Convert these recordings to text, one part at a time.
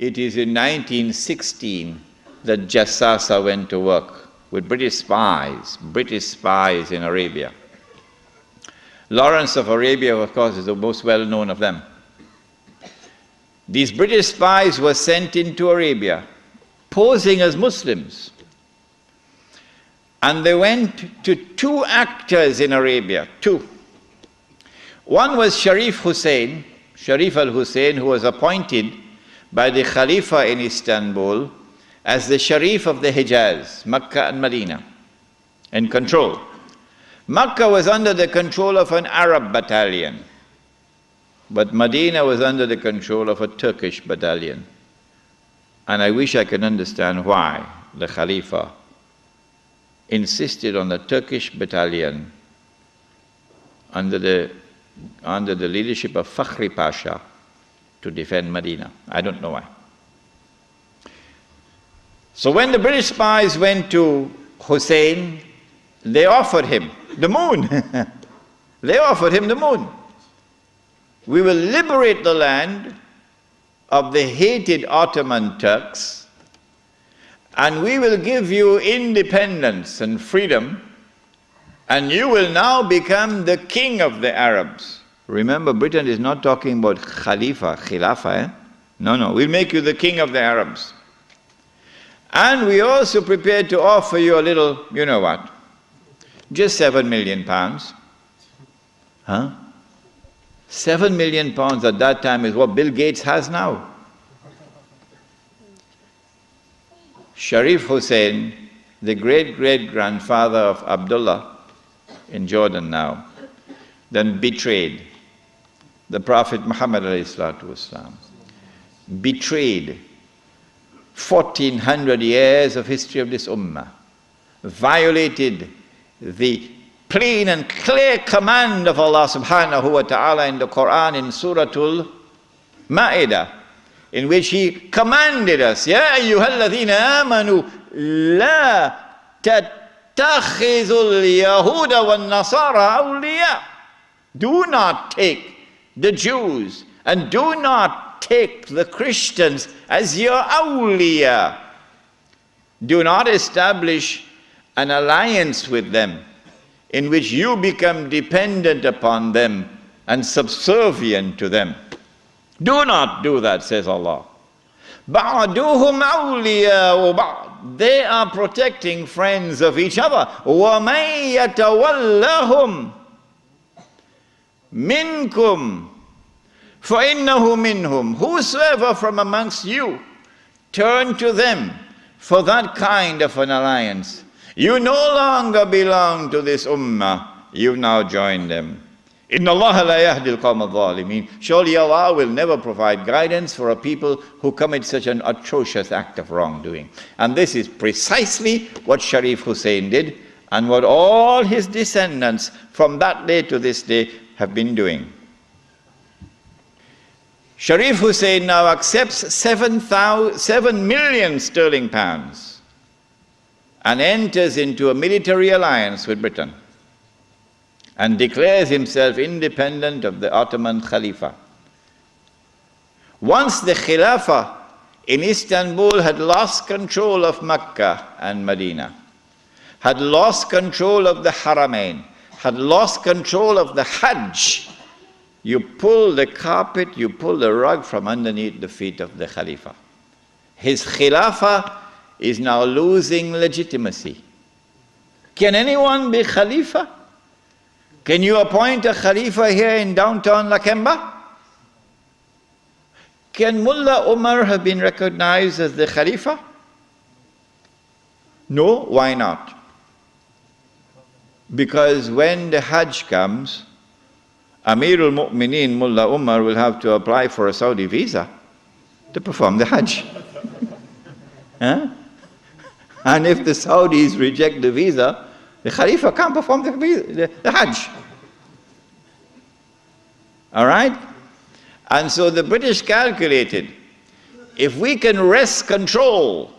it is in 1916 that Jassasa went to work with British spies in Arabia. Lawrence of Arabia, of course, is the most well-known of them. These British spies were sent into Arabia, posing as Muslims. And they went to two actors in Arabia, two. One was Sharif al-Hussein, who was appointed by the Khalifa in Istanbul as the Sharif of the Hijaz, Mecca and Medina, in control. Mecca was under the control of an Arab battalion, but Medina was under the control of a Turkish battalion. And I wish I could understand why the Khalifa insisted on the Turkish battalion under the leadership of Fakhri Pasha to defend Medina. I don't know why. So when the British spies went to Hussein, they offered him the moon. They offered him the moon. We will liberate the land of the hated Ottoman Turks, and we will give you independence and freedom, and you will now become the king of the Arabs. Remember, Britain is not talking about Khilafah. No, we'll make you the king of the Arabs. And we also prepared to offer you a little, you know what, just £7 million. Huh? £7 million at that time is what Bill Gates has now. Sharif Hussein, the great-great-grandfather of Abdullah in Jordan now, then betrayed the Prophet Muhammad ﷺ, betrayed 1400 years of history of this ummah, violated the plain and clear command of Allah subhanahu wa ta'ala in the Quran in Suratul Ma'idah, in which He commanded us, Ya ayyuhalladhina amanu la tattakhidhul yahuda wan nasara awliya. Do not take the Jews and do not take the Christians as your awliya. Do not establish an alliance with them in which you become dependent upon them and subservient to them. Do not do that, says Allah. بَعْدُهُمْ أَوْلِيَاءُ بَعْضٍ. They are protecting friends of each other. وَمَنْ يَتَوَلَّهُمْ مِنْكُمْ فَإِنَّهُ مِنْهُمْ. Whosoever from amongst you turn to them for that kind of an alliance, you no longer belong to this ummah, you've now joined them. إِنَّ اللَّهَ لَا يَهْدِي الْقَوْمَ الظَّالِمِينَ. Surely Allah will never provide guidance for a people who commit such an atrocious act of wrongdoing. And this is precisely what Sharif Hussein did, and what all his descendants from that day to this day have been doing. Sharif Hussein now accepts 7 million sterling pounds and enters into a military alliance with Britain and declares himself independent of the Ottoman Khalifa. Once the Khilafah in Istanbul had lost control of Mecca and Medina, had lost control of the Haramain, had lost control of the Hajj, you pull the carpet, you pull the rug from underneath the feet of the Khalifa. His Khilafah is now losing legitimacy. Can anyone be Khalifa? Can you appoint a Khalifa here in downtown Lakemba? Can Mullah Umar have been recognized as the Khalifa? No, why not? Because when the Hajj comes, Amirul Mu'mineen Mullah Umar will have to apply for a Saudi visa to perform the Hajj. Huh? And if the Saudis reject the visa, the Khalifa can't perform the Hajj. All right? And so the British calculated, if we can wrest control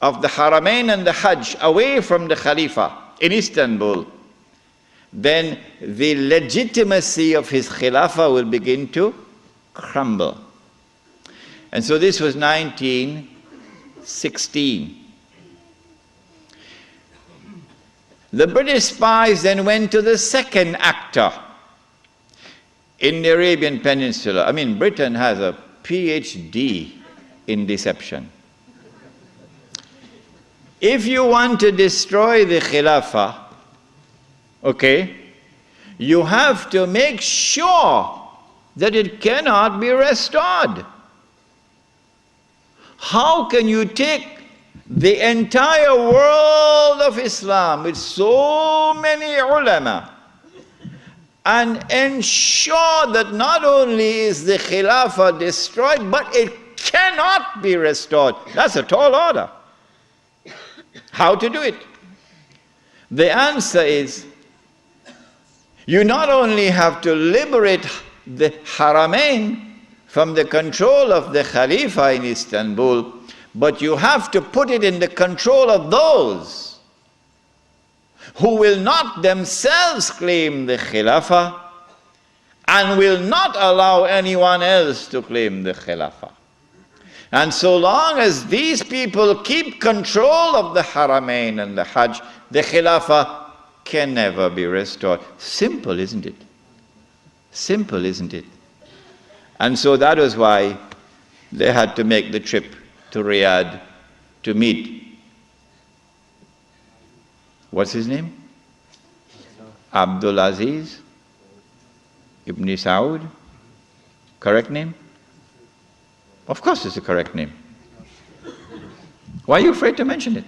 of the Haramain and the Hajj away from the Khalifa in Istanbul, then the legitimacy of his Khilafah will begin to crumble. And so this was 1916. The British spies then went to the second actor in the Arabian Peninsula. I mean, Britain has a PhD in deception. If you want to destroy the Khilafah, okay, you have to make sure that it cannot be restored. How can you take the entire world of Islam with so many ulama and ensure that not only is the Khilafah destroyed, but it cannot be restored? That's a tall order. How to do it? The answer is, you not only have to liberate the Haramain from the control of the Khalifa in Istanbul, but you have to put it in the control of those who will not themselves claim the Khilafah and will not allow anyone else to claim the Khilafah. And so long as these people keep control of the Haramain and the Hajj, the Khilafah can never be restored. Simple, isn't it? Simple, isn't it? And so that was why they had to make the trip to Riyadh to meet. What's his name? Abdul Aziz Ibn Saud. Correct name? Of course it's the correct name. Why are you afraid to mention it?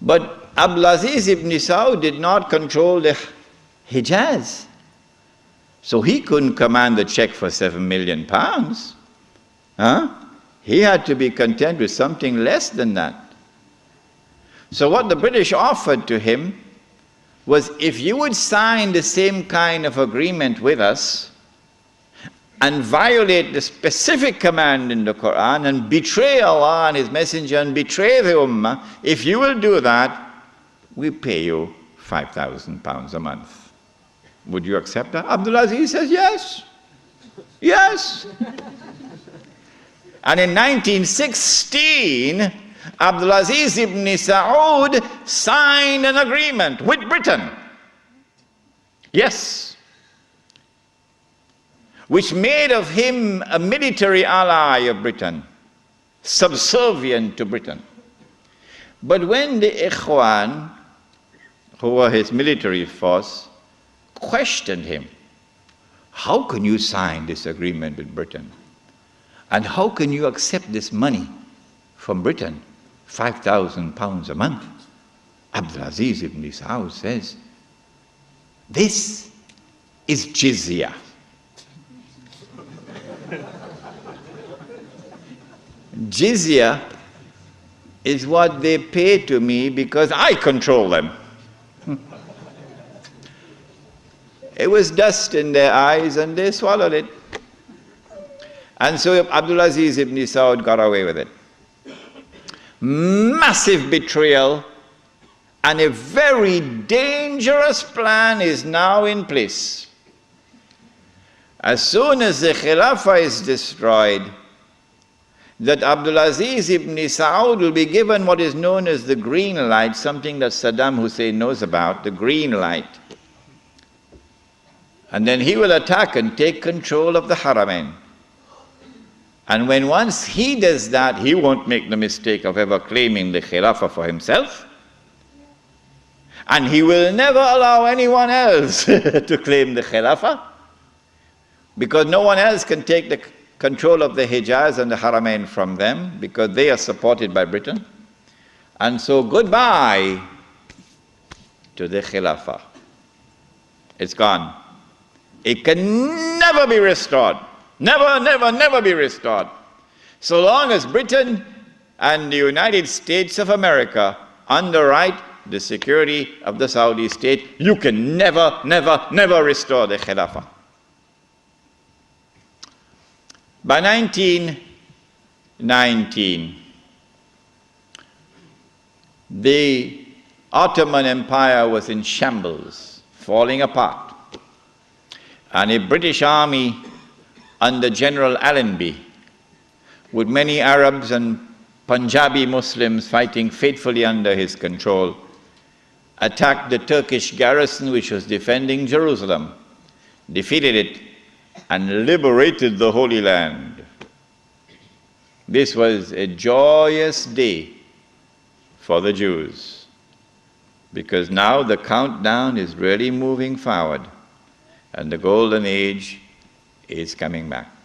But Abdulaziz ibn Saud did not control the Hijaz. So he couldn't command the check for £7 million. Huh? He had to be content with something less than that. So what the British offered to him was, if you would sign the same kind of agreement with us and violate the specific command in the Quran and betray Allah and His Messenger and betray the Ummah, if you will do that, we pay you £5,000 a month. Would you accept that? Abdulaziz says yes. Yes. And in 1916, Abdulaziz ibn Saud signed an agreement with Britain. Yes. Which made of him a military ally of Britain, subservient to Britain. But when the Ikhwan, who were his military force, questioned him, how can you sign this agreement with Britain? And how can you accept this money from Britain, £5,000 a month? Abdulaziz ibn Saud says, this is jizya. Jizya is what they pay to me because I control them. It was dust in their eyes and they swallowed it. And so Abdulaziz ibn Saud got away with it. Massive betrayal, and a very dangerous plan is now in place. As soon as the Khilafah is destroyed, that Abdulaziz ibn Saud will be given what is known as the green light, something that Saddam Hussein knows about, the green light. And then he will attack and take control of the Haramain. And when once he does that, he won't make the mistake of ever claiming the Khilafah for himself. And he will never allow anyone else to claim the Khilafah, because no one else can take the control of the Hijaz and the Haramain from them, because they are supported by Britain. And so goodbye to the Khilafah. It's gone. It can never be restored. Never, never, never be restored. So long as Britain and the United States of America underwrite the security of the Saudi state, you can never, never, never restore the Khilafah. By 1919, the Ottoman Empire was in shambles, falling apart. And a British army under General Allenby, with many Arabs and Punjabi Muslims fighting faithfully under his control, attacked the Turkish garrison which was defending Jerusalem, defeated it, and liberated the Holy Land. This was a joyous day for the Jews, because now the countdown is really moving forward, and the golden age is coming back.